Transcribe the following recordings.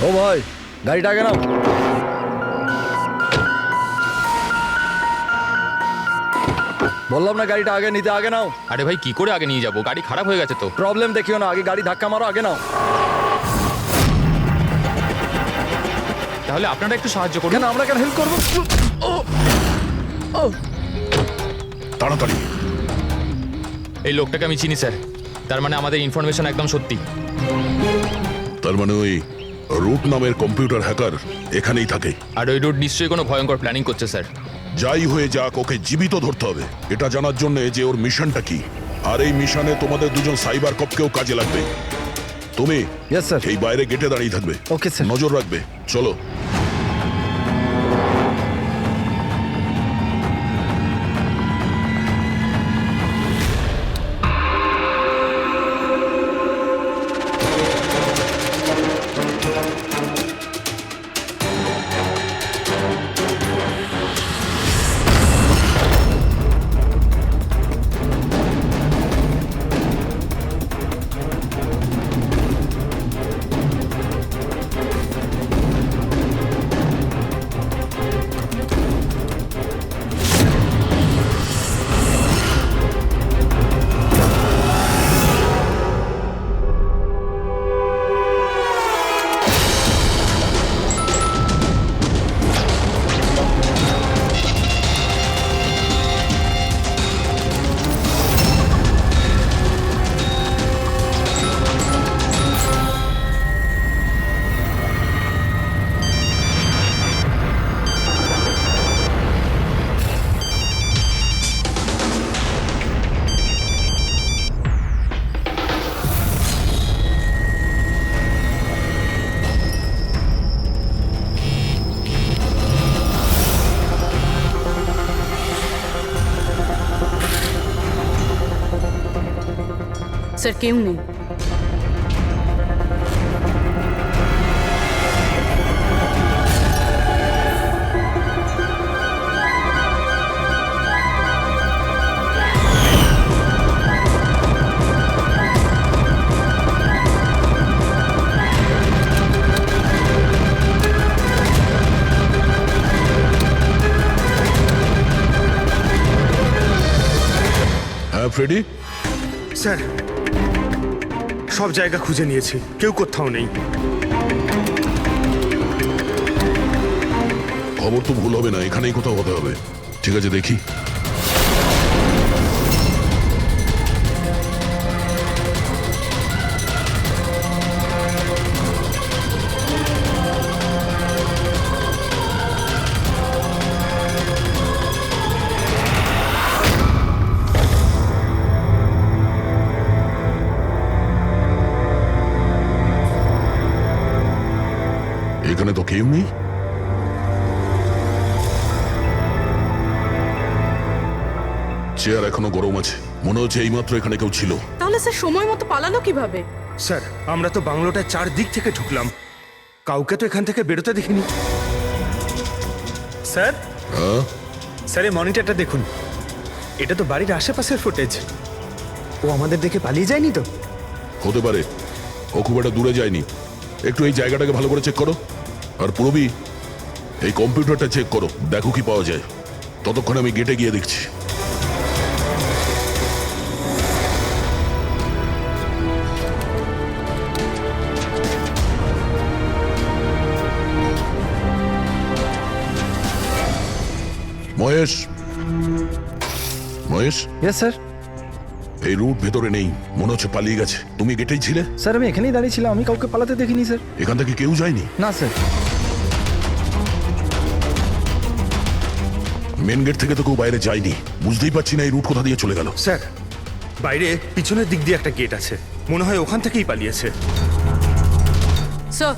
ও ভাই, গাড়িটা আগে নাও। বললাম না গাড়িটা আগে নিতে, আগে নাও। আরে ভাই কি করে আগে নিয়ে যাবো, গাড়ি খারাপ হয়ে গেছে তো। প্রবলেম দেখিও না, আগে গাড়ি ধাক্কা মারো, আগে নাও। তাহলে আপনারা একটু সাহায্য করুন। কেন, আমরা কেন হেল্প করবো? তাড়াতাড়ি। এই লোকটাকে আমি চিনি স্যার, তার মানে আমাদের ইনফরমেশন একদম সত্যি। তার মানে ওই রুট নামের কম্পিউটার হ্যাকার এখানেই থাকে। আর ওই রুট নিশ্চয়ই কোনো ভয়ঙ্কর প্ল্যানিং করছে স্যার। যাই হয়ে যাক, ওকে জীবিত ধরতে হবে, এটা জানার জন্য যে ওর মিশনটা কি। আর এই মিশনে তোমাদের দুজন সাইবার কপকেও কাজে লাগবে। তুমি ইয়েস স্যার। এই বাইরে গেটে দাঁড়িয়ে থাকবে। Okay sir. নজর রাখবে। চলো। স্যার কেউ নেই। হ্যাঁ ফ্রেডি। স্যার সব জায়গা খুঁজে নিয়েছি, কেউ কোথাও নেই। খবর তো ভুল হবে না, এখানেই কোথাও হতে হবে। ঠিক আছে, দেখি। এখানে তো কেউ নেই। চেয়ার এখনো গরম আছে, মনে হচ্ছে এইমাত্র এখানে কেউ ছিল। তাহলে স্যার সময় মতো পালালো কিভাবে? স্যার আমরা তো বাংলোটার চারদিক থেকে ঢুকলাম, কাউকে তো এখান থেকে বেরোতে দেখিনি। স্যার হ্যাঁ, স্যার এই মনিটরটা দেখুন, এটা তো বাড়ির আশেপাশের ফুটেজ। ও আমাদের দেখে পালিয়ে যায়নি তো? হতে পারে, ও খুব একটা দূরে যায়নি। একটু এই জায়গাটাকে ভালো করে চেক করো। আর পুরবি, এই কম্পিউটারটা চেক করো, দেখো কি পাওয়া যায়। ততক্ষণ আমি গেটে গিয়ে দেখছি। Mahesh, Mahesh, yes sir. এই রুট ভেতরে নেই, মনে হচ্ছে পালিয়ে গেছে। তুমি গেটেই ছিলে? স্যার আমি এখানেই দাঁড়িয়েছিলাম, আমি কাউকে পালাতে দেখিনি স্যার। এখান থেকে কেউ যায়নি? না স্যার। মেন গেট থেকে তো কেউ বাইরে যায়নি। বুঝতেই পারছি না এই রুট কোথা দিয়ে চলে গেল। স্যার বাইরে পিছনের দিক দিয়ে একটা গেট আছে, মনে হয় ওখান থেকেই পালিয়েছে। স্যার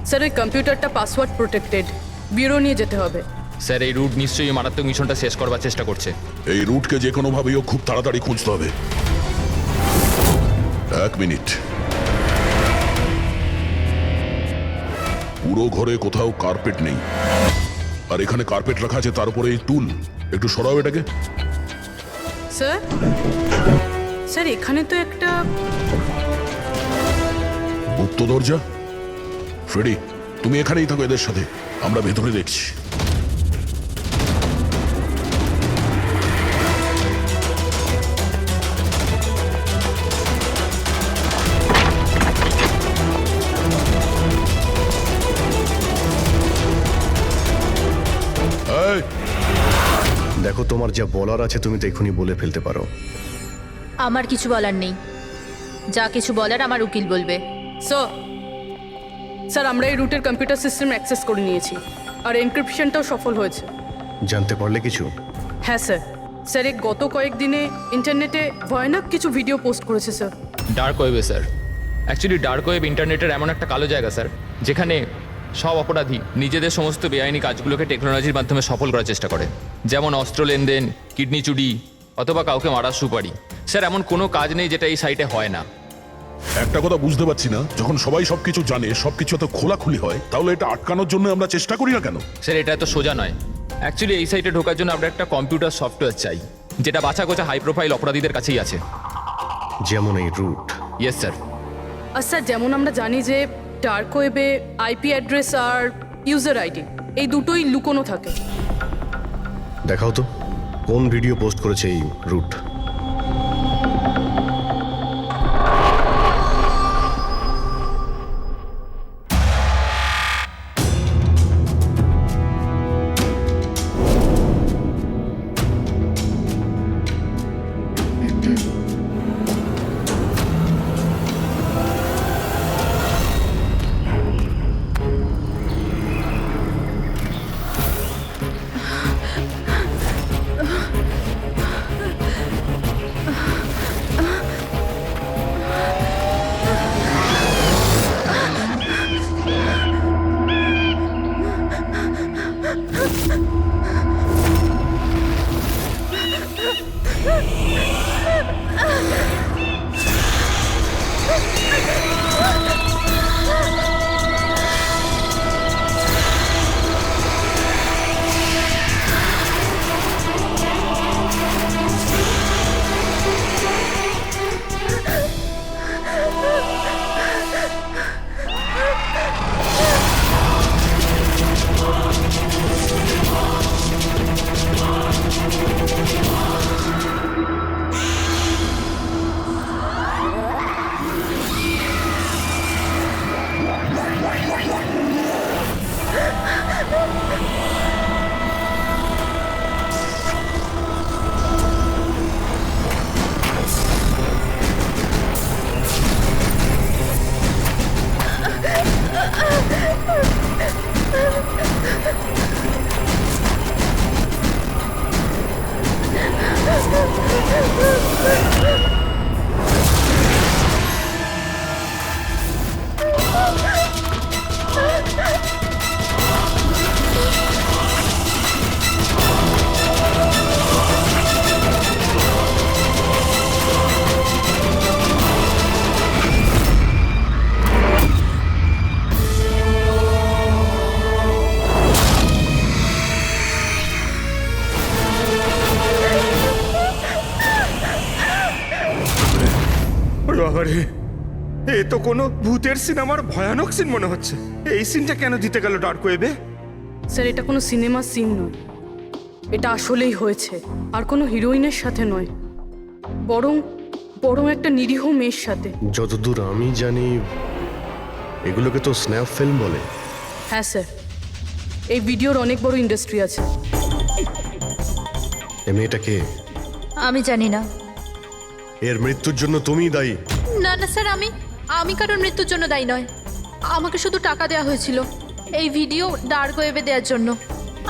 স্যার ওই কম্পিউটারটা পাসওয়ার্ড প্রোটেক্টেড, ব্যুরো নিয়ে যেতে হবে। স্যার এই রুট নিশ্চয়ই মারাত্মক মিশনটা শেষ করবার চেষ্টা করছে। এই রুটকে যে কোনো ভাবেই খুব তাড়াতাড়ি খুঁজতে হবে। 1 মিনিট। পুরো ঘরে কোথাও কার্পেট নেই, আর এখানে কার্পেট রাখা আছে, তার উপরে এই টুল। একটু সরাও এটাকে। স্যার স্যার এখানে তো একটা গুপ্ত দরজা। ফ্রেডি, তুমি এখানেই থাকো এদের সাথে, আমরা ভেতরে দেখছি। এই, দেখো, তোমার যা বলার আছে তুমি তো এখনই বলে ফেলতে পারো। আমার কিছু বলার নেই, যা কিছু বলার আমার উকিল বলবে। স্যার আমরা এই রুটের কম্পিউটার সিস্টেম অ্যাক্সেস করে নিয়েছি আর এনক্রিপশনটাও সফল হয়েছে। জানতে পারলে কিছু? হ্যাঁ স্যার। স্যার এই গত কয়েকদিনে ইন্টারনেটে ভয়ানক কিছু ভিডিও পোস্ট করেছে স্যার। ডার্ক ওয়েবে স্যার। অ্যাকচুয়ালি ডার্ক ওয়েব ইন্টারনেটের এমন একটা কালো জায়গা স্যার, যেখানে সব অপরাধী নিজেদের সমস্ত বেআইনি কাজগুলোকে টেকনোলজির মাধ্যমে সফল করার চেষ্টা করে, যেমন অস্ত্র লেনদেন, কিডনি চুরি অথবা কাউকে মারার সুপারি। স্যার এমন কোনো কাজ নেই যেটা এই সাইটে হয় না। একটা কথা বুঝতে পারছি না, যখন সবাই সবকিছু জানে, সবকিছু এত খোলাখুলি হয়, তাহলে এটা আটকানোর জন্য আমরা চেষ্টা করি না কেন? স্যার এটা এত সোজা নয়। অ্যাকচুয়ালি এই সাইটে ঢোকার জন্য আমরা একটা কম্পিউটার সফটওয়্যার চাই, যেটা বাছা গোছা হাই প্রোফাইল অপরাধীদের কাছেই আছে। যেমন এই রুট। Yes sir. আর স্যার যেমন আমরা জানি যে ডার্ক ওয়েবে আইপি অ্যাড্রেস আর ইউজার আইডি এই দুটোই লুকোনো থাকে। দেখাও তো কোন ভিডিও পোস্ট করেছে এই রুট। বাবারে, এ তো কোনো ভূতের সিনেমার ভয়ানক সিন মনে হচ্ছে। এই সিনটা কেন দিতে গেল ডার্ক ওয়েবে? স্যার এটা কোনো সিনেমা সিন নয়, এটা আসলেই হয়েছে। আর কোনো হিরোইনের সাথে নয়, বরং বরং একটা নিরীহ মেয়ের সাথে। যতদূর আমি জানি এগুলোকে তো স্ন্যাপ ফিল্ম বলে। হ্যাঁ স্যার, এই ভিডিওর অনেক বড় ইন্ডাস্ট্রি আছে। এ মেয়েটাকে, আমি জানি না। এর মৃত্যুর জন্য তুমিই দায়ী। না না স্যার, আমি কারোর মৃত্যুর জন্য দায়ী নয়। আমাকে শুধু টাকা দেওয়া হয়েছিল এই ভিডিও ডার্ক ওয়েবে দেওয়ার জন্য,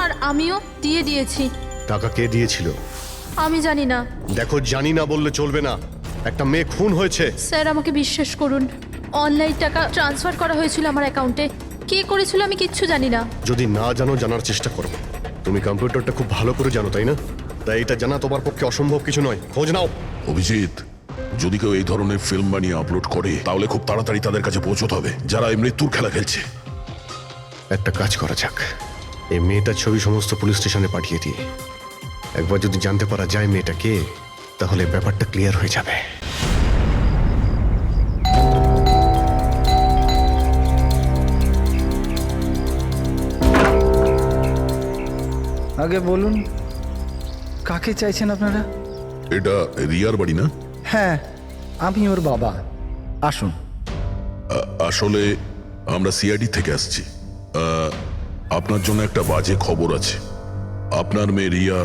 আর আমিও দিয়েছি। টাকা কে দিয়েছিল? আমি জানি না। দেখো, জানি না বললে চলবে না। একটা মেয়ে খুন হয়েছে। স্যার আমাকে বিশ্বাস করুন, অনলাইন টাকা ট্রান্সফার করা হয়েছিল আমার অ্যাকাউন্টে। কে করেছিল আমি কিচ্ছু জানি না। যদি না জানো, জানার চেষ্টা করো। তুমি কম্পিউটারটা খুব ভালো করে জানো, তাই না? তাই এটা জানা তোমার পক্ষে অসম্ভব কিছু নয়। খোঁজ নাও। অভিজিৎ, যদি কেউ এই ধরনের ফিল্ম বানিয়ে আপলোড করে, তাহলে খুব তাড়াতাড়ি তাদের কাছে পৌঁছতে হবে, যারা এই মৃত্যুর খেলা খেলছে। একটা কাজ করা যাক, এই মেয়েটার ছবি সমস্ত পুলিশ স্টেশনে পাঠিয়ে দিই। একবার যদি জানতে পারা যায় মেয়েটা কে, তাহলে ব্যাপারটা ক্লিয়ার হয়ে যাবে। আগে বলুন কাকে চাইছেন আপনারা? এটা রিয়ার বাড়ি না? হ্যাঁ, আমি ওর বাবা। আসুন। আসলে আমরা সিআইডি থেকে আসছি। আপনার জন্য একটা বাজে খবর আছে। আপনার মেয়ে রিয়া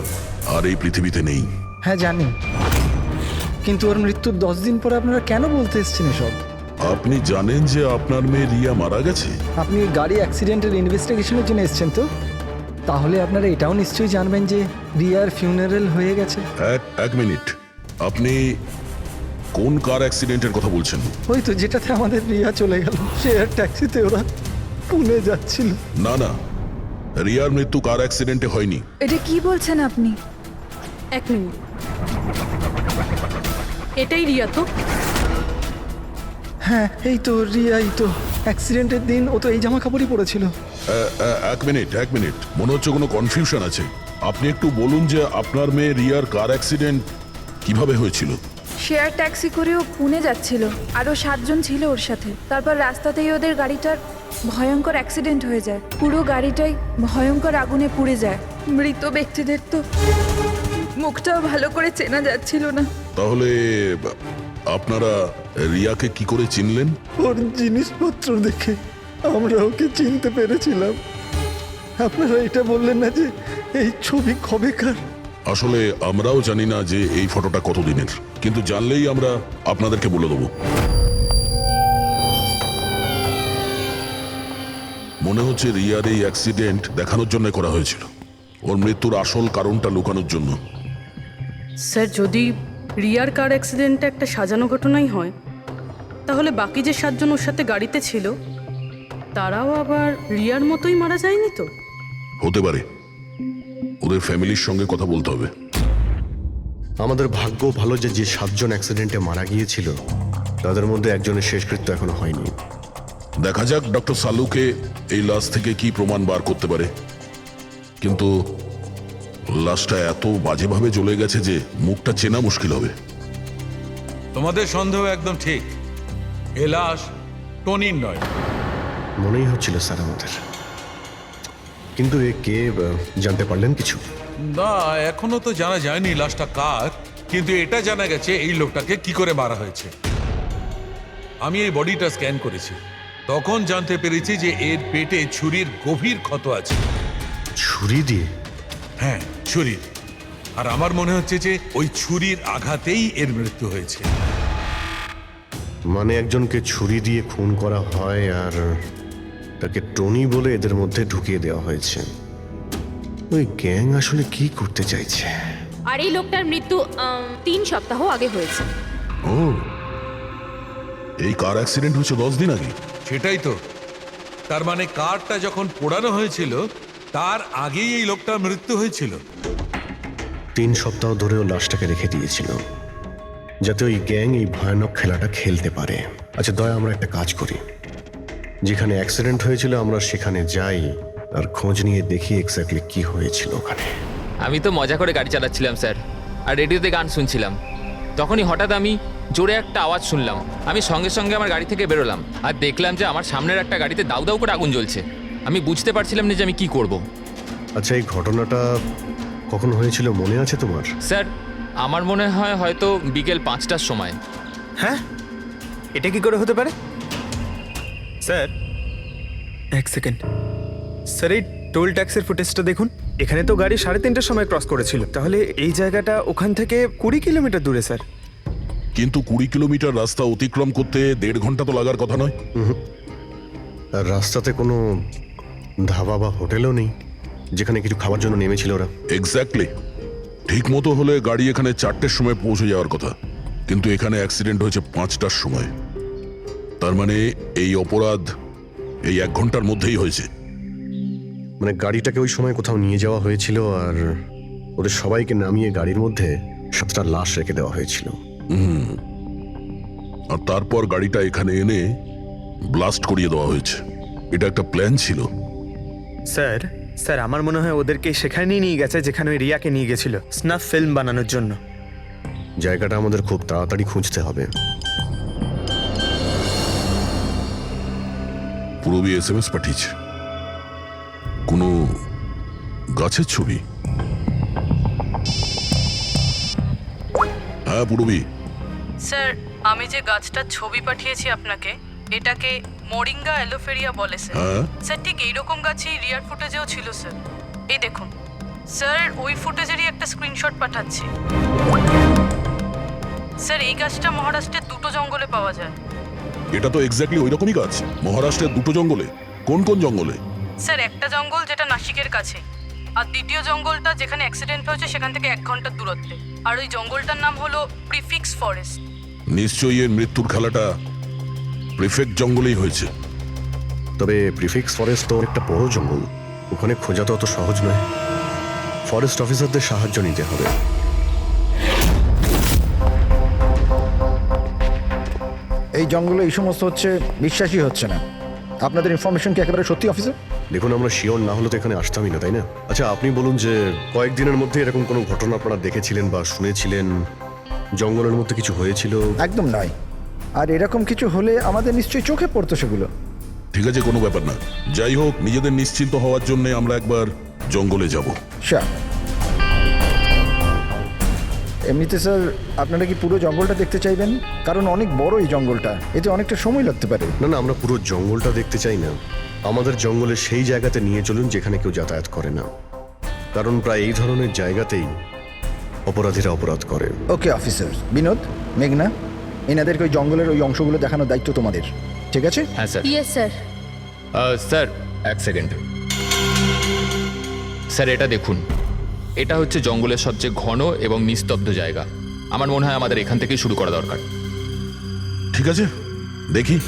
আর এই পৃথিবীতে নেই। হ্যাঁ জানি, কিন্তু ওর মৃত্যুর 10 দিন পরে আপনারা কেন বলতে এসছেন এসব? আপনি জানেন যে আপনার মেয়ে রিয়া মারা গেছে? আপনি গাড়ি অ্যাক্সিডেন্টের ইনভেস্টিগেশনের জন্য এসছেন তো? তাহলে আপনারা এটাও নিশ্চয়ই জানবেন যে রিয়ার ফিউনারেল হয়ে গেছে। এক মিনিট, আপনি কোন কার অ্যাক্সিডেন্টের কথা বলছেন? ওই তো যেটাতে আমাদের রিয়া চলে গেল, শেয়ার ট্যাক্সিতে ওরা পুনে যাচ্ছিল। না না, রিয়ার মৃত্যু কার অ্যাক্সিডেন্টে হয়নি। এটা কি বলছেন আপনি? এক মিনিট, এটাই রিয়া তো? হ্যাঁ এই তো রিয়াই তো। অ্যাক্সিডেন্টের দিন ও তো এই জামা কাপড়ই পরেছিল। এক মিনিট, মনে হচ্ছে কোনো কনফিউশন আছে। আপনি একটু বলুন যে আপনার মেয়ে রিয়ার কার অ্যাক্সিডেন্ট কিভাবে হয়েছিল? শেয়ার ট্যাক্সি করেও পুনে যাচ্ছিল, আরও 7 জন ছিল ওর সাথে। তারপর রাস্তাতেই ওদের গাড়িটার ভয়ঙ্কর অ্যাক্সিডেন্ট হয়ে যায়। পুরো গাড়িটাই ভয়ঙ্কর আগুনে পুড়ে যায়। মৃত ব্যক্তিদের তো মুখটাও ভালো করে চেনা যাচ্ছিল না। তাহলে আপনারা রিয়াকে কি করে চিনলেন? ওর জিনিসপত্র দেখে আমরা ওকে চিনতে পেরেছিলাম। আপনারা এটা বললেন না যে এই ছবি কবেকার? আসলে আমরাও জানি না যে এই ফটোটা কতদিনের, কিন্তু জানলেই আমরা আপনাদেরকে বলে দেবো। মনে হচ্ছে রিয়ার এই অ্যাক্সিডেন্ট দেখানোর জন্য করা হয়েছিল, ওর মৃত্যুর আসল কারণটা লুকানোর জন্য। স্যার, যদি রিয়ার কার অ্যাক্সিডেন্টটা একটা সাজানো ঘটনাই হয়, তাহলে বাকি যে 7 জন ওর সাথে গাড়িতে ছিল তারাও আবার রিয়ার মতোই মারা যায়নি তো? হতে পারে, ওদের ফ্যামিলির সঙ্গে কথা বলতে হবে। আমাদের ভাগ্য ভালো যে 7 জন অ্যাক্সিডেন্টে মারা গিয়েছিল তাদের মধ্যে একজনের শেষকৃত্য এখনো হয়নি। দেখা যাক ডক্টর সালুকে এই লাশ থেকে কি প্রমাণ বার করতে পারে। কিন্তু লাশটা এত বাজেভাবে জ্বলে গেছে যে মুখটা চেনা মুশকিল হবে। তোমাদের সন্দেহ একদম ঠিক। এ লাশ টনির নয়। মনেই হচ্ছিল স্যার আমাদের, কিন্তু এ কে জানতে পারলেন কিছু? না, এখনো তো জানা যায়নি লাশটা কার, কিন্তু এটা জানা গেছে এই লোকটাকে কি করে মারা হয়েছে। আমি এই বডিটা স্ক্যান করেছি, তখন জানতে পেরেছি যে এর পেটে ছুরির গভীর ক্ষত আছে। ছুরি দিয়ে? হ্যাঁ, ছুরির। আর আমার মনে হচ্ছে যে ওই ছুরির আঘাতেই এর মৃত্যু হয়েছে। মানে একজনকে ছুরি দিয়ে খুন করা হয় আর তাকে টনি বলে এদের মধ্যে ঢুকিয়ে দেওয়া হয়েছে। ওই গ্যাং আসলে কি করতে চাইছে? আর এই লোকটার মৃত্যু 3 সপ্তাহ আগে হয়েছে। ও, এই কার অ্যাক্সিডেন্ট হয়েছে 10 দিন আগে? সেটাই তো। তার মানে কারটা যখন পোড়ানো হয়েছিল তার আগেই এই লোকটার মৃত্যু হয়েছিল। 3 সপ্তাহ ধরেও লাশটাকে রেখে দিয়েছিল যাতে ওই গ্যাং এই ভয়ানক খেলাটা খেলতে পারে। আচ্ছা দয়া, আমরা একটা কাজ করি, যেখানে অ্যাক্সিডেন্ট হয়েছিল আমরা সেখানে যাই আর খোঁজ নিয়ে দেখি এক্স্যাক্টলি কি হয়েছিল ওখানে। আমি তো মজা করে গাড়ি চালাচ্ছিলাম স্যার, আর রেডিওতে গান শুনছিলাম। তখনই হঠাৎ আমি জোরে একটা আওয়াজ শুনলাম। আমি সঙ্গে সঙ্গে আমার গাড়ি থেকে বেরোলাম আর দেখলাম যে আমার সামনের একটা গাড়িতে দাউ দাউ করে আগুন জ্বলছে। আমি বুঝতে পারছিলাম না যে আমি কি করব। আচ্ছা, এই ঘটনাটা কখন হয়েছিল মনে আছে তোমার? স্যার, আমার মনে হয় হয়তো বিকেল 5টার সময়। হ্যাঁ, এটা কি করে হতে পারে? Sir, 1 second. স্যার, এই টোল ট্যাক্সের ফুটেজটা দেখুন। এখানে তো গাড়ি 3:30টার সময় ক্রস করেছিল, তাহলে এই জায়গাটা ওখান থেকে 20 কিলোমিটার দূরে স্যার। কিন্তু 20 কিলোমিটার রাস্তা অতিক্রম করতে 1.5 ঘন্টা তো লাগার কথা নয়। আর রাস্তাতে কোনো ধাবা বা হোটেলও নেই যেখানে কিছু খাওয়ার জন্য নেমেছিল ওরা। এক্স্যাক্টলি, ঠিক মতো হলে গাড়ি এখানে 4টের সময় পৌঁছে যাওয়ার কথা, কিন্তু এখানে অ্যাক্সিডেন্ট হয়েছে 5টার সময়। তার মানে এই অপরাধ এই 1 ঘন্টার মধ্যেই হয়েছে। মানে গাড়িটাকে ওই সময় কোথাও নিয়ে যাওয়া হয়েছিল আর ওদের সবাইকে নামিয়ে গাড়ির মধ্যে 7টা লাশ রেখে দেওয়া হয়েছিল। আর তারপর গাড়িটা এখানে এনে ব্লাস্ট করিয়ে দেওয়া হয়েছে। এটা একটা প্ল্যান ছিল। স্যার, স্যার আমার মনে হয় ওদেরকে সেখানেই নিয়ে গেছে যেখানে ওই রিয়াকে নিয়ে গেছিল স্নাফ ফিল্ম বানানোর জন্য। জায়গাটা আমাদের খুব তাড়াতাড়ি খুঁজতে হবে। পূরবী SMS পাঠিয়েছে, কোনো গাছের ছবি। হ্যাঁ পুরবি, স্যার আমি যে গাছটার ছবি পাঠিয়েছি আপনাকে, এটাকে মোরিঙ্গা অ্যালোফেরিয়া বলে স্যার। হ্যাঁ স্যার ঠিক এইরকম গাছই রিয়ার ফুটেজেও ছিল স্যার। এই দেখুন স্যার, ওই ফুটেজেরই একটা স্ক্রিনশট পাঠাচ্ছি। স্যার এই গাছটা মহারাষ্ট্রের দুটো জঙ্গলে পাওয়া যায়। এটা তো এক্স্যাক্টলি ওই রকমই গাছ। মহারাষ্ট্রের দুটো জঙ্গলে? কোন কোন জঙ্গলে? স্যার একটা জঙ্গল যেটা নাসিকের কাছে, আর দ্বিতীয় জঙ্গলটা যেখানে অ্যাক্সিডেন্ট হয়েছে সেখান থেকে 1 ঘন্টার দূরত্বে। আর ওই জঙ্গলটার নাম হলো প্রিফিক্স ফরেস্ট। নিশ্চয়ই এর মৃত্যুর খেলাটা প্রিফেক্ট জঙ্গলেই হয়েছে। তবে প্রিফিক্স ফরেস্ট তো একটা বড় জঙ্গল, ওখানে খোঁজা তো অত সহজ নয়। ফরেস্ট অফিসারদের সাহায্য নিতে হবে। এই জঙ্গলে এই সমস্ত হচ্ছে, বিশ্বাসই হচ্ছে না। আপনাদের ইনফরমেশন কি একেবারে সত্যি অফিসার? দেখুন, আমরা শিওর না হলে তো এখানে আসতামই না, তাই না? আচ্ছা, আপনি বলুন যে কয়েকদিনের মধ্যে এরকম কোনো ঘটনা আপনারা দেখেছিলেন বা শুনেছিলেন? জঙ্গলের মধ্যে কিছু হয়েছিল? একদম নয়। আর এরকম কিছু হলে আমাদের নিশ্চয়ই চোখে পড়তো সেগুলো। ঠিক আছে, কোনো ব্যাপার না। যাই হোক, নিজেদের নিশ্চিন্ত হওয়ার জন্য আমরা একবার জঙ্গলে যাব। স্যার এমনিতে স্যার আপনারা কি পুরো জঙ্গলটা দেখতে চাইবেন? কারণ অনেক বড় এই জঙ্গলটা, এতে অনেকটা সময় লাগতে পারে। না না, আমরা পুরো জঙ্গলটা দেখতে চাই না। আমাদের জঙ্গলে সেই জায়গাতে নিয়ে চলুন যেখানে কেউ যাতায়াত করে না, কারণ প্রায় এই ধরনের জায়গাতেই অপরাধীরা অপরাধ করে। Okay officer. বিনোদ, মেঘনা, এনাদেরকে ওই জঙ্গলের ওই অংশগুলো দেখানোর দায়িত্ব তোমাদের, ঠিক আছে? হ্যাঁ sir. Yes sir. Sir 1 second. Sir এটা দেখুন, এটা হচ্ছে জঙ্গলের সবচেয়ে ঘন এবং নিস্তব্ধ জায়গা। আমার মনে হয় আমাদের এখান থেকেই শুরু করা দরকার। ঠিক আছে, দেখি।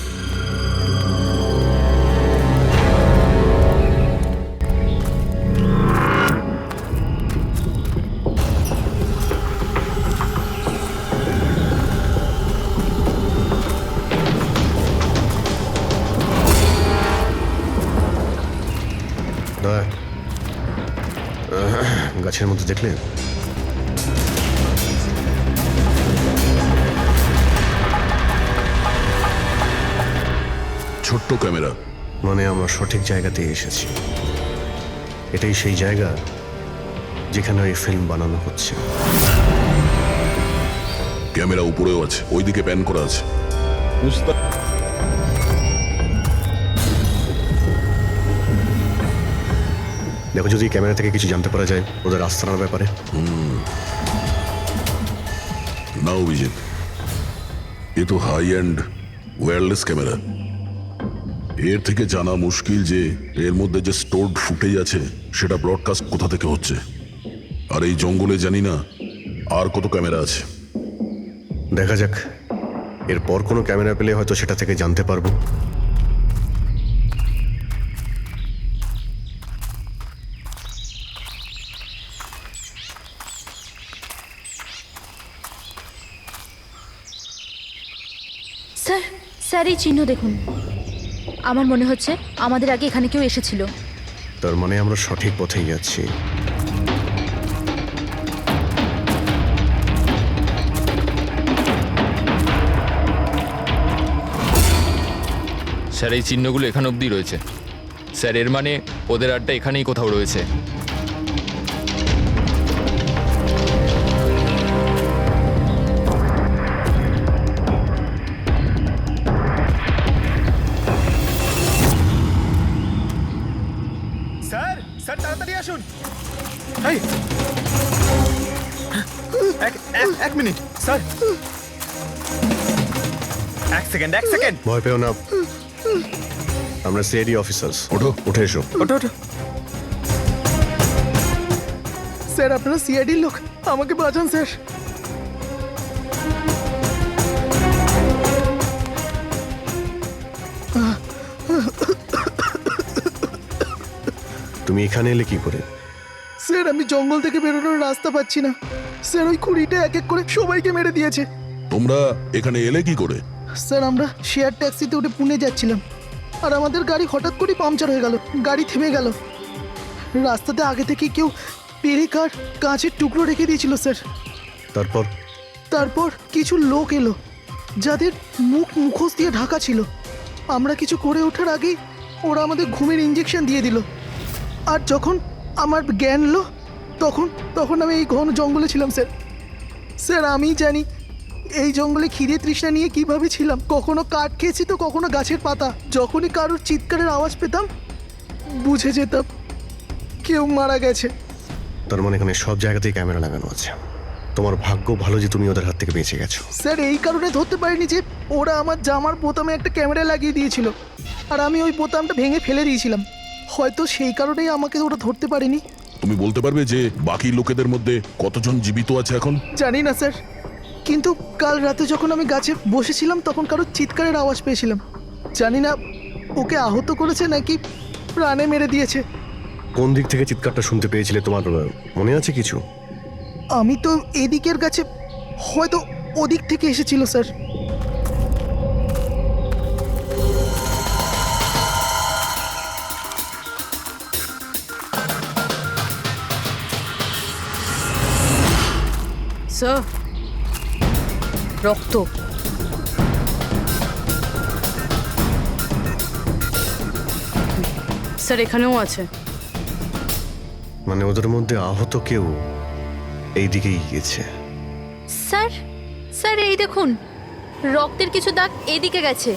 গাছের মধ্যে দেখলেন? ছোট্ট ক্যামেরা। মানে আমরা সঠিক জায়গাতে এসেছি। এটাই সেই জায়গা যেখানে এই ফিল্ম বানানো হচ্ছে। ক্যামেরা উপরেও আছে, ওইদিকে প্যান করা আছে। দেখো, যদি ক্যামেরা থেকে কিছু জানতে পারা যায় ওদের আস্তানার ব্যাপারে। না অভিজিৎ, এ তো হাই অ্যান্ড ওয়্যারলেস ক্যামেরা। এর থেকে জানা মুশকিল যে এর মধ্যে যে স্টোরড ফুটেজ আছে সেটা ব্রডকাস্ট কোথা থেকে হচ্ছে। আর এই জঙ্গলে জানি না আর কত ক্যামেরা আছে। দেখা যাক, এরপর কোনো ক্যামেরা পেলে হয়তো সেটা থেকে জানতে পারবো। স্যার, স্যার এই চিহ্ন দেখুন। আমার মনে হচ্ছে আমাদের আগে এখানে কেউ এসেছিল। তার মানে আমরা সঠিক পথেই যাচ্ছি। স্যার এই চিহ্নগুলো এখান অবধি রয়েছে। স্যার এর মানে ওদের আড্ডা এখানেই কোথাও রয়েছে। স্যার, স্যার তাড়াতাড়ি আসুন। এক মিনিট স্যার, 1 সেকেন্ড। ভয় পেও না, আমরা সিআইডি অফিসার্স। ওঠো। উঠে এসো। ওঠো ওঠো। স্যার আপনারা সিআইডির লোক, আমাকে বাঁচান স্যার। তুমি এখানে এলে কি করে? স্যার আমি জঙ্গল থেকে বেরোনোর রাস্তা পাচ্ছি না। স্যার ওই কুড়িটা এক এক করে সবাইকে মেরে দিয়েছে। তোমরা এখানে এলে কি করে? স্যার আমরা শেয়ার ট্যাক্সিতে উঠে পুনে যাচ্ছিলাম, আর আমাদের গাড়ি হঠাৎ করে পাংচার হয়ে গেল, গাড়ি থেমে গেল। রাস্তাতে আগে থেকে কেউ পেরেক আর কাঁচের টুকরো রেখে দিয়েছিল স্যার। তারপর কিছু লোক এলো যাদের মুখোশ দিয়ে ঢাকা ছিল। আমরা কিছু করে ওঠার আগেই ওরা আমাদের ঘুমের ইঞ্জেকশন দিয়ে দিল। আর যখন আমার জ্ঞান এলো তখন আমি এই ঘন জঙ্গলে ছিলাম স্যার। স্যার আমি জানি এই জঙ্গলে খিদে তৃষ্ণা নিয়ে কিভাবে ছিলাম। কখনো কাঠ খেয়েছি তো কখনো গাছের পাতা। যখনই কারোর চিৎকারের আওয়াজ পেতাম বুঝে যেতাম কেউ মারা গেছে। তার মানে এখানে সব জায়গাতেই ক্যামেরা লাগানো আছে। তোমার ভাগ্য ভালো যে তুমি ওদের হাত থেকে বেঁচে গেছো। স্যার এই কারণে ধরতে পারিনি যে ওরা আমার জামার বোতামে একটা ক্যামেরা লাগিয়ে দিয়েছিল, আর আমি ওই বোতামটা ভেঙে ফেলে দিয়েছিলাম। হয়তো সেই কারণেই আমাকে ওরা ধরতে পারেনি। তুমি বলতে পারবে যে বাকি লোকেদের মধ্যে কতজন জীবিত আছে এখন? জানি না স্যার, কিন্তু কাল রাতে যখন আমি গাছে বসেছিলাম তখন কারোর চিৎকারের আওয়াজ পেয়েছিলাম। জানি না ওকে আহত করেছে নাকি প্রাণে মেরে দিয়েছে। কোন দিক থেকে চিৎকারটা শুনতে পেয়েছিলে তোমার মনে আছে কিছু? আমি তো এদিকের গাছে, হয়তো ওদিক থেকে এসেছিল স্যার। স্যার, রক্ত। স্যার এখানেও আছে। মানে ওদের মধ্যে আহত কেউ এই দিকেই গিয়েছে। স্যার স্যার এই দেখুন, রক্তের কিছু দাগ এদিকে গেছে।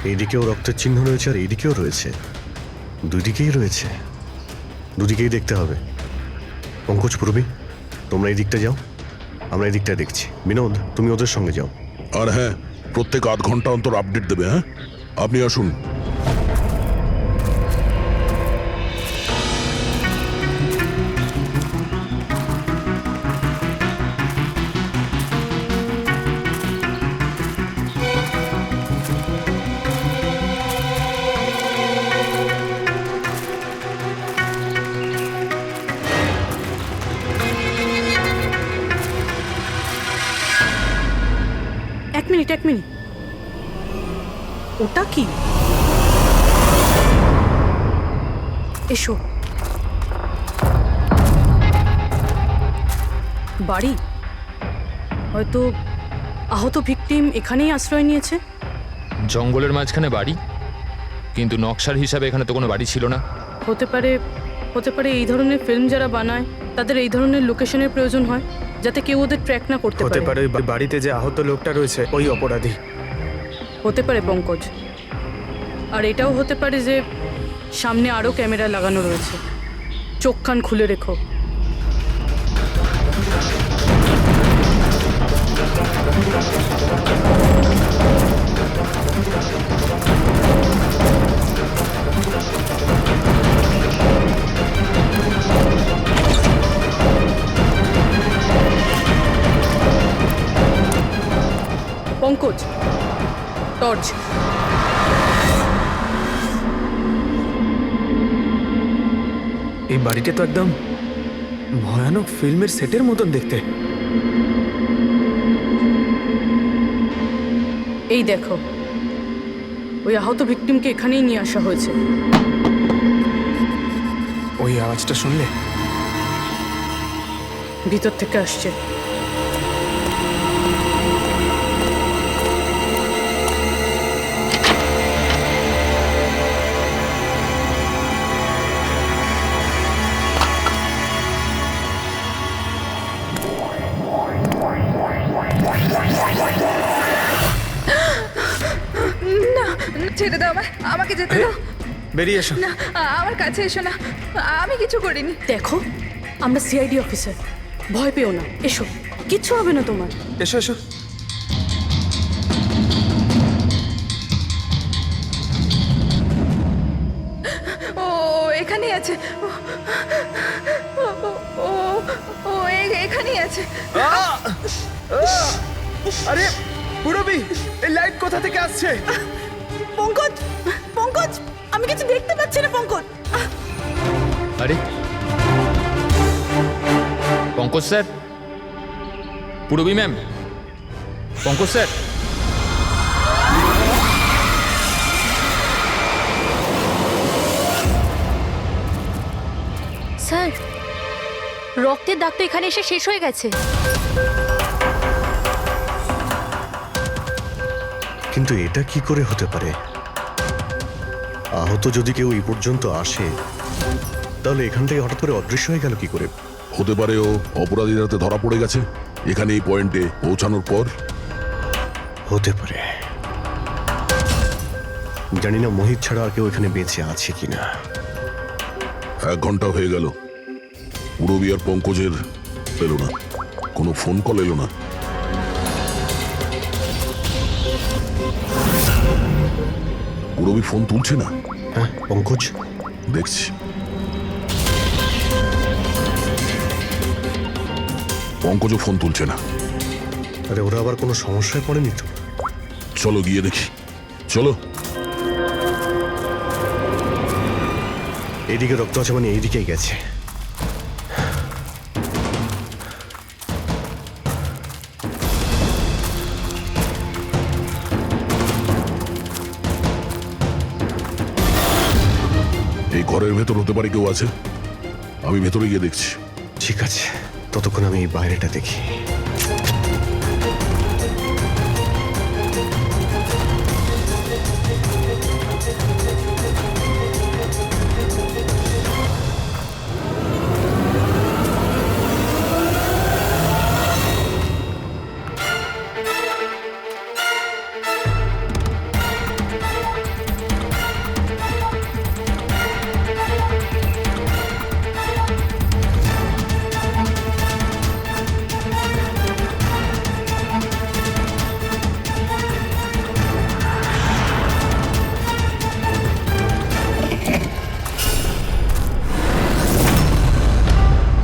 এইদিকেও রক্তের চিহ্ন রয়েছে আর এইদিকেও রয়েছে, দুই দিকেই রয়েছে। দুদিকেই দেখতে হবে। পঙ্কজ, পূর্বী, তোমরা এই দিকটা যাও, আমরা এই দিকটা দেখছি। বিনোদ, তুমি ওদের সঙ্গে যাও। আর হ্যাঁ, প্রত্যেক আধ ঘন্টা অন্তর আপডেট দেবে। হ্যাঁ, আপনি আসুন। এক মিনিট, ওটা কি? এসো। বাড়ি, হয়তো আহত ভিকটিম এখানেই আশ্রয় নিয়েছে। জঙ্গলের মাঝখানে বাড়ি, কিন্তু নকশার হিসাবে এখানে তো কোনো বাড়ি ছিল না। হতে পারে এই ধরনের ফিল্ম যারা বানায় তাদের এই ধরনের লোকেশনের প্রয়োজন হয়, যাতে কেউ ওদের ট্র্যাক না করতে হতে পারে। পারে ওই বাড়িতে যে আহত লোকটা রয়েছে ওই অপরাধী। হতে পারে পঙ্কজ। আর এটাও হতে পারে যে সামনে আরও ক্যামেরা লাগানো রয়েছে। চোখ কান খুলে রেখো। পঙ্কজ, টর্চ। এই বাড়িটা তো একদম ভয়ানক ফিল্মের সেটের মতন দেখতে। এই দেখো, ওই আহত ভিকটিমকে এখানেই নিয়ে আসা হয়েছে। ওই আওয়াজটা শুনলে? ভিতর থেকে আসছে। না, ছেড়ে দাও আমাকে যেতে দাও। বেরিয়ে এসো। না, আমার কাছে এসো না, আমি কিছু করিনি। দেখো, আমরা সিআইডি অফিসার, ভয় পেও না। এসো, কিচ্ছু হবে না তোমার। এসো এসো। ও এখানেই আছে। ও এখানেই আছে। আরে পুরবি, এই লাইট কোথা থেকে আসছে? পঙ্কজ, পঙ্কজ, আমি কিছু দেখতে পাচ্ছি না। পঙ্কজ, আরে Pankaj sir, Purabi ma'am, Pankaj sir. Sir, রক্তের দাগ তো এখানে এসে শেষ হয়ে গেছে। কিন্তু এটা কি করে হতে পারে? আহত যদি কেউ এই পর্যন্ত আসে তাহলে এখান থেকে হঠাৎ করে অদৃশ্য হয়ে গেল কি করে? হতে পারে ও অপরাধীর হাতে ধরা পড়ে গেছে এখানে এই পয়েন্টে পৌঁছানোর পর। হতে পারে। জানি না মোহিত ছাড়া আর কেউ এখানে বেঁচে আছে কিনা। 1 ঘন্টা হয়ে গেল, পুরবী আর পঙ্কজের এলো না, কোনো ফোন কল এলো না। পুরবী ফোন তুলছে না। হ্যাঁ, পঙ্কজ দেখছি। পঙ্কজও ফোন তুলছে না। আরে ওরা আবার কোনো সমস্যায় পড়েনি তো? চলো গিয়ে দেখি, চলো। এইদিকে রক্ত আছে মানে এইদিকেই গেছে। এই ঘরের ভেতর হতে পারে কেউ আছে, আমি ভেতরে গিয়ে দেখছি। ঠিক আছে, ততক্ষণ আমি এই বাইরেটা দেখি।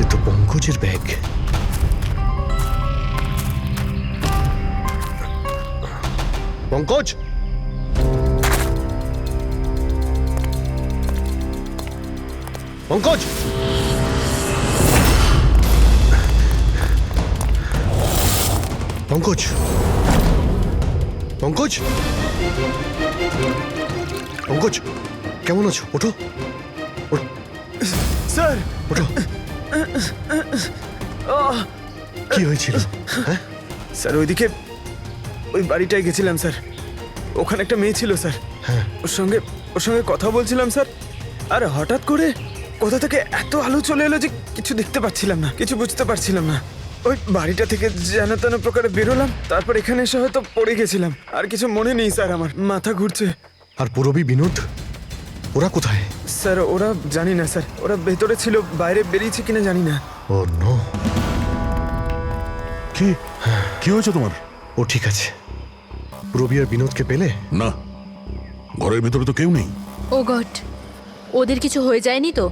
এ তো পঙ্কজের ব্যাগ। পঙ্কজ, পঙ্কজ, পঙ্কজ, পঙ্কজ, পঙ্কজ, কেমন আছো? ওঠো, স্যার, ওঠো। কি হয়েছিল? হ্যাঁ স্যার ওইদিকে ওই বাড়িটায় গেছিলাম স্যার। ওখানে একটা মেয়ে ছিল স্যার। হ্যাঁ। ওর সঙ্গে কথা বলছিলাম স্যার। আর হঠাৎ করে কোথা থেকে এত আলো চলে এলো যে কিছু দেখতে পাচ্ছিলাম না, কিছু বুঝতে পারছিলাম না। ওই বাড়িটা থেকে যেন তেন প্রকারে বেরোলাম, তারপর এখানে এসে হয়তো পড়ে গেছিলাম। আর কিছু মনে নেই স্যার, আমার মাথা ঘুরছে। আর পুরবী, বিনোদ, ওরা কোথায়? স্যার ওরা জানি না স্যার, ওরা ভেতরে ছিল, বাইরে বেরিয়েছে কিনা জানি না। ও নো। কি কি হয়েছে তোমার? ও ঠিক আছে। পুরবী আর বিনোদকে পেলে? না, ঘরের ভেতরে তো কেউ নেই। ও গড, ওদের কিছু হয়ে যায়নি তো?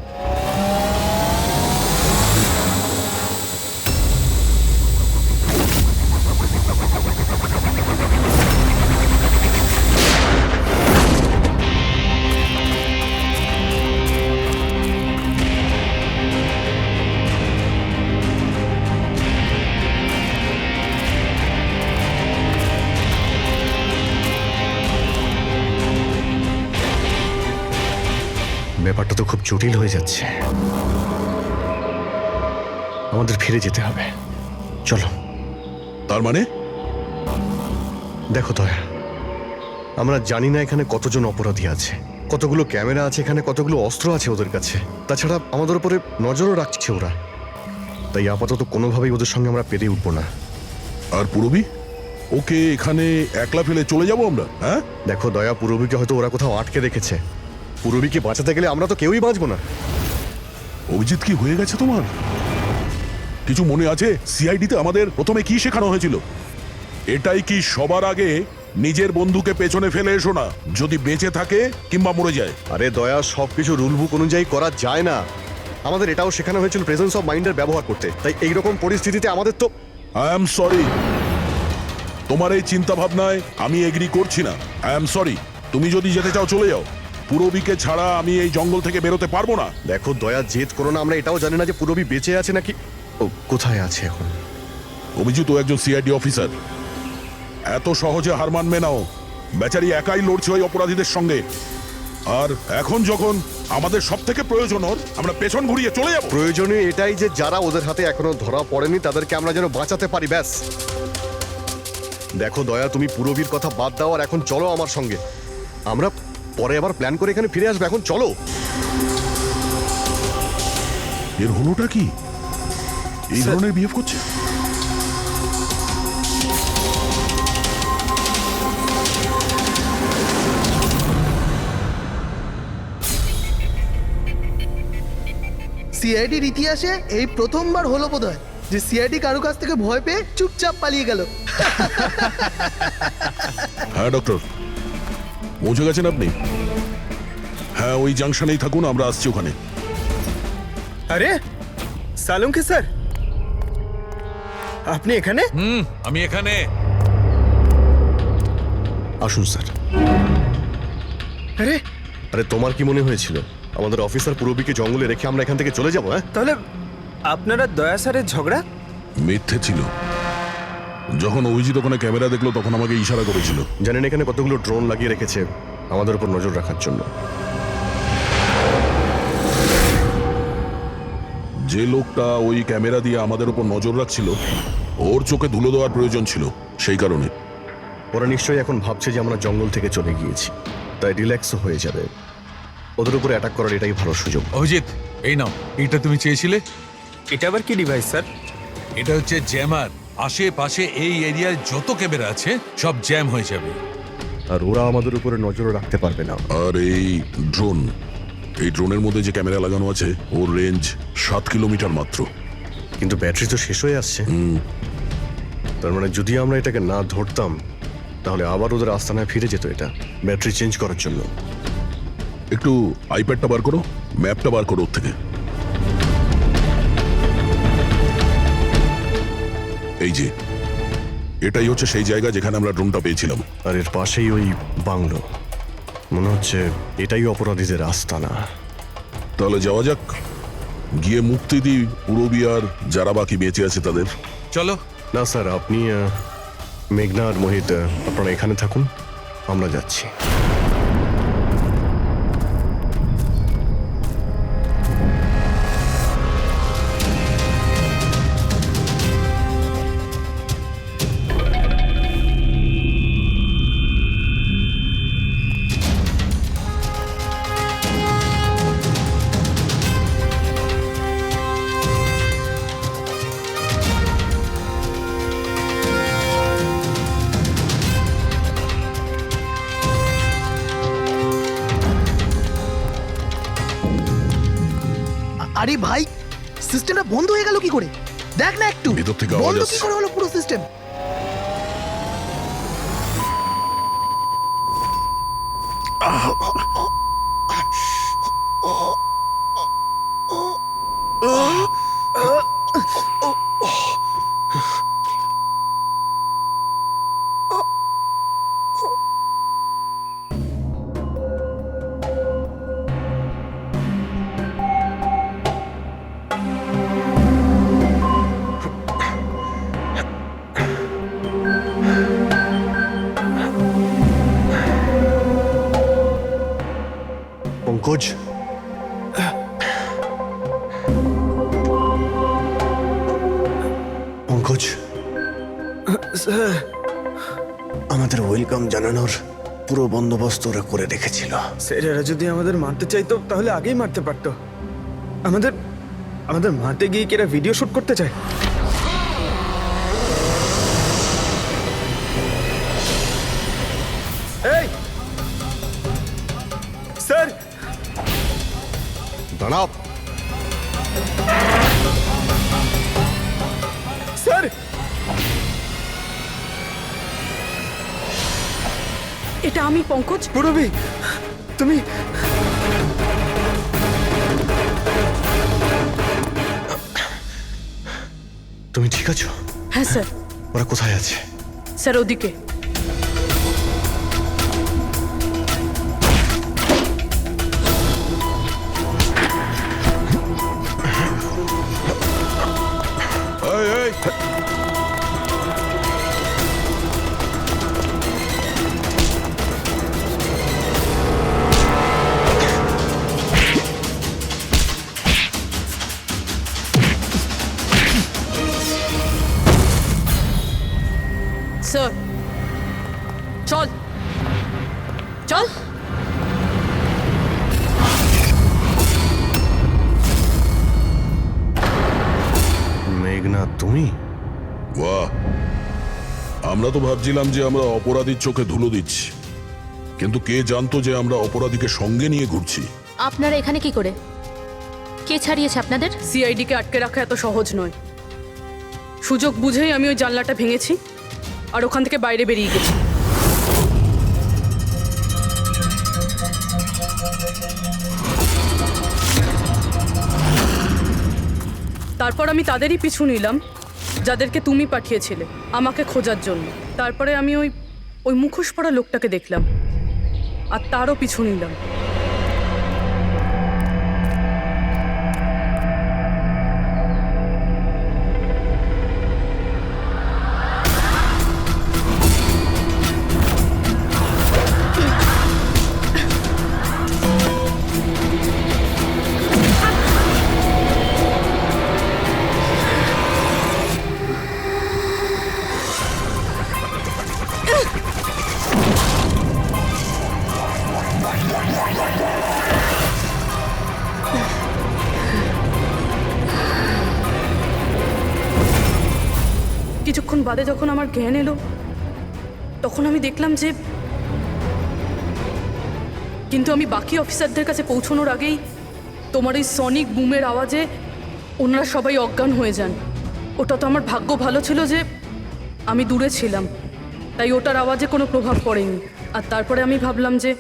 ব্যাপারটা তো খুব জটিল হয়ে যাচ্ছে। আমাদের ফিরে যেতে হবে, চলো। তার মানে? দেখো দয়া, আমরা জানি না এখানে কতজন অপরাধী আছে, কতগুলো ক্যামেরা আছে এখানে, কতগুলো অস্ত্র আছে ওদের কাছে। তাছাড়া আমাদের উপরে নজরও রাখছে ওরা। তাই আপাতত কোনোভাবেই ওদের সঙ্গে আমরা পেরে উঠবো না। আর পুরবী, ওকে এখানে একলা ফেলে চলে যাবো আমরা? হ্যাঁ দেখো দয়া, পুরবীকে হয়তো ওরা কোথাও আটকে রেখেছে। পুরবীকে বাঁচাতে গেলে আমরা তো কেউই বাঁচবো না। অভিজিৎ, কি হয়ে গেছে তোমার? কিছু মনে আছে সিআইডিতে আমাদের প্রথমে কি শেখানো হয়েছিল? এটাই কি সবার আগে নিজের বন্ধুকে পেছনে ফেলে এসো না, যদি বেঁচে থাকে কিংবা মরে যায়। আরে দয়া, সবকিছু রুল বুক অনুযায়ী করা যায় না। আমাদের এটাও শেখানো হয়েছিল প্রেজেন্স অফ মাইন্ডের ব্যবহার করতে। তাই এইরকম পরিস্থিতিতে আমাদের তো আই এম সরি, তোমার এই চিন্তা ভাবনায় আমি এগ্রি করছি না। আই এম সরি, তুমি যদি যেতে চাও চলে যাও। পুরবীকে ছাড়া আমি এই জঙ্গল থেকে বেরোতে পারবো না। দেখো দয়া, জেদ করো না। আমরা এটাও জানি না যে পুরবী বেঁচে আছে নাকি ও কোথায় আছে এখন। অভিজিৎ, ও একজন সিআইডি অফিসার, এত সহজে হার মানবে নাও। বেচারি একাই লড়ছে ওই অপরাধীদের সঙ্গে। আর এখন যখন আমাদের সব থেকে প্রয়োজন ওর, আমরা পেছন ঘুরিয়ে চলে যাব। প্রয়োজনীয় এটাই যে যারা ওদের হাতে এখনো ধরা পড়েনি তাদেরকে আমরা যেন বাঁচাতে পারি, ব্যাস। দেখো দয়া, তুমি পুরবীর কথা বাদ দাও আর এখন চলো আমার সঙ্গে। আমরা পরে আবার প্ল্যান করে এখানে ফিরে আসবো, এখন চলো। এর হলোটা কি? এই ধরনের বিহেভ করছে? সিআইডির ইতিহাসে এই প্রথমবার হলো বোধহয় যে সিআইডি কারো কাছ থেকে ভয় পেয়ে চুপচাপ পালিয়ে গেল। হ্যাঁ ডক্টর, পৌঁছে গেছেন আপনি? হ্যাঁ, ওই জাংশনেই থাকুন, আমরা আসছি ওখানে। আরে সালুঙ্কি স্যার, আপনি এখানে? আমি এখানে। আসুন স্যার। আরে আরে তোমার কি মনে হয়েছিল আমাদের অফিসার পূরবীকে জঙ্গলে রেখে আমরা এখান থেকে চলে যাবো? হ্যাঁ, তাহলে আপনারা দয়া স্যারের ঝগড়া? মিথ্যে ছিল। যখন অভিজিৎ ওখানে ক্যামেরা দেখলো তখন আমাকে ইশারা করেছিল। জানেন এখানে কতগুলো ড্রোন লাগিয়ে রেখেছে আমাদের উপর নজর রাখার জন্য। যে লোকটা ওই ক্যামেরা দিয়ে আমাদের উপর নজর রাখছিল, ওর চোখে ধুলো দেওয়ার প্রয়োজন ছিল, সেই কারণে। ওরা নিশ্চয়ই এখন ভাবছে যে আমরা জঙ্গল থেকে চলে গিয়েছি, তাই রিল্যাক্সও হয়ে যাবে। ওদের উপরে অ্যাটাক করার এটাই ভালো সুযোগ। অভিজিৎ, এই নাও, এইটা তুমি চেয়েছিলে। এটা আবার কি ডিভাইস স্যার? এটা হচ্ছে জ্যামার। আশেপাশে এই এরিয়ায় যত ক্যামেরা আছে সব জ্যাম হয়ে যাবে। আর ওরা আমাদের উপরে নজর রাখতে পারবে না। আর এই ড্রোন, এই ড্রোনের মধ্যে যে ক্যামেরা লাগানো আছে ওর রেঞ্জ 7 কিলোমিটার মাত্র। কিন্তু ব্যাটারি তো শেষ হয়ে আসছে। তার মানে যদি আমরা এটাকে না ধরতাম তাহলে আবার ওদের আস্তানায় ফিরে যেত এটা ব্যাটারি চেঞ্জ করার জন্য। একটু আইপ্যাডটা বার করো, ম্যাপটা বার করো ওর থেকে। এই যে, এটাই হচ্ছে সেই জায়গা যেখানে আমরা ড্রোনটা পেয়েছিলাম। আর এর পাশেই ওই বাংলো, মনে হচ্ছে এটাই অপরাধীদের আস্তানা। তাহলে যাওয়া যাক, গিয়ে মুক্তি দিই পূরবী আর যারা বাকি বেঁচে আছে তাদের। চলো। না স্যার, আপনি মেঘনা আর মোহিত আপনারা এখানে থাকুন, আমরা যাচ্ছি। আরে ভাই, সিস্টেমটা বন্ধ হয়ে গেল কি করে? দেখ না একটু, ভিতর থেকে আওয়াজ বন্ধ কি আসছে। করে হলো পুরো সিস্টেম? পঙ্কজ, পঙ্কজ, আমাদের ওয়েলকাম জানানোর পুরো বন্দোবস্ত ওরা করে রেখেছিল। স্যার, এরা যদি আমাদের মারতে চাইতো তাহলে আগেই মারতে পারতো। আমাদের আমাদের মারতে গিয়ে কি এরা ভিডিও শুট করতে চায়? এই স্যার, দাঁড়াও। স্যার, এটা আমি পঙ্কজ। পূরবী, তুমি তুমি ঠিক আছো? হ্যাঁ স্যার। ওরা কোথায় আছে? স্যার ওদিকে। এই, এই, স্যার চল চল। তুমি? বাহ, আমরা তো ভাবছিলাম যে আমরা অপরাধীর চোখে ধুলো দিচ্ছি, কিন্তু কে জানতো যে আমরা অপরাধীকে সঙ্গে নিয়ে ঘুরছি। আপনারা এখানে কি করে? কে ছাড়িয়েছে আপনাদের? সিআইডিকে আটকে রাখা এত সহজ নয়। সুযোগ বুঝেই আমি ওই জানলাটা ভেঙেছি আর ওখান থেকে বাইরে বেরিয়ে গেছি। তারপর আমি তাদেরই পিছু নিলাম যাদেরকে তুমি পাঠিয়েছিলে আমাকে খোঁজার জন্য। তারপরে আমি ওই মুখোশ পরা লোকটাকে দেখলাম আর তারও পিছু নিলাম। কিছুক্ষণ বাদে যখন আমার জ্ঞান এলো তখন আমি দেখলাম যে, কিন্তু আমি বাকি অফিসারদের কাছে পৌঁছানোর আগেই তোমার এই সনিক বুমের আওয়াজে ওনারা সবাই অজ্ঞান হয়ে যান। ওটা তো আমার ভাগ্য ভালো ছিল যে আমি দূরে ছিলাম, তাই ওটার আওয়াজে কোনো প্রভাব পড়েনি। আর তারপরে আমি ভাবলাম যে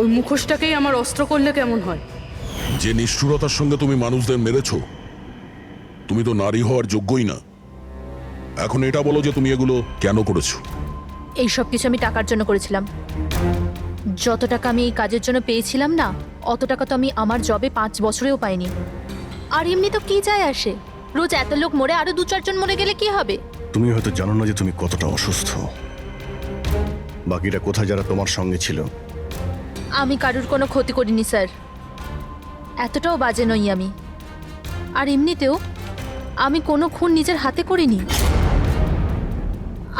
ওই মুখোশটাকেই আমার অস্ত্র করলে কেমন হয়। যে নিষ্ঠুরতার সঙ্গে তুমি মানুষদের মেরেছো, তুমি তো নারী হওয়ার যোগ্যই না। এখন এটা বলো যে তুমি এগুলো কেন করেছো? এই সব কিছু আমি টাকার জন্য করেছিলাম। যত টাকা আমি এই কাজের জন্য পেয়েছিলাম না, অত টাকা তো আমি আমার জবে 5 বছরেও পাইনি। আর এমনি তো কি যায় আসে, রোজ এত লোক মরে আরো 2-4 জন মরে গেলে কি হবে? তুমি হয়তো জানো না যে তুমি কতটা অসুস্থ। বাকিরা কোথায় যারা তোমার সঙ্গে ছিল? আমি কারুর কোনো ক্ষতি করিনি স্যার, এতটাও বাজে নই আমি। আর এমনিতেও আমি কোনো খুন নিজের হাতে করিনি।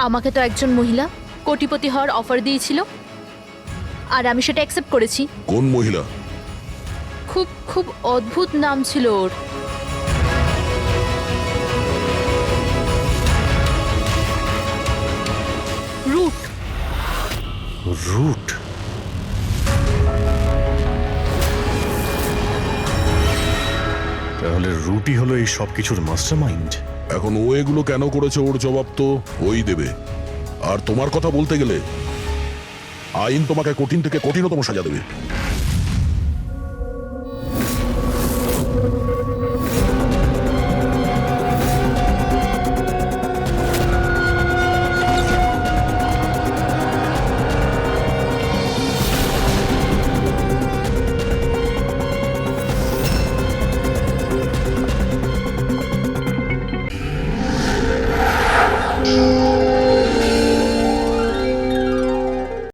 আমাকে তো একজন মহিলা কোটিপতি হওয়ার অফার দিয়েছিল আর আমি সেটা অ্যাকসেপ্ট করেছি। কোন মহিলা? খুব খুব অদ্ভুত নাম ছিল ওর। রুট। রুট? তাহলে রুটই হলো এই সব কিছুর মাস্টারমাইন্ড। এখন ও এগুলো কেন করেছে ওর জবাব তো ওই দেবে। আর তোমার কথা বলতে গেলে আইন তোমাকে কঠিন থেকে কঠিনতম সাজা দেবে।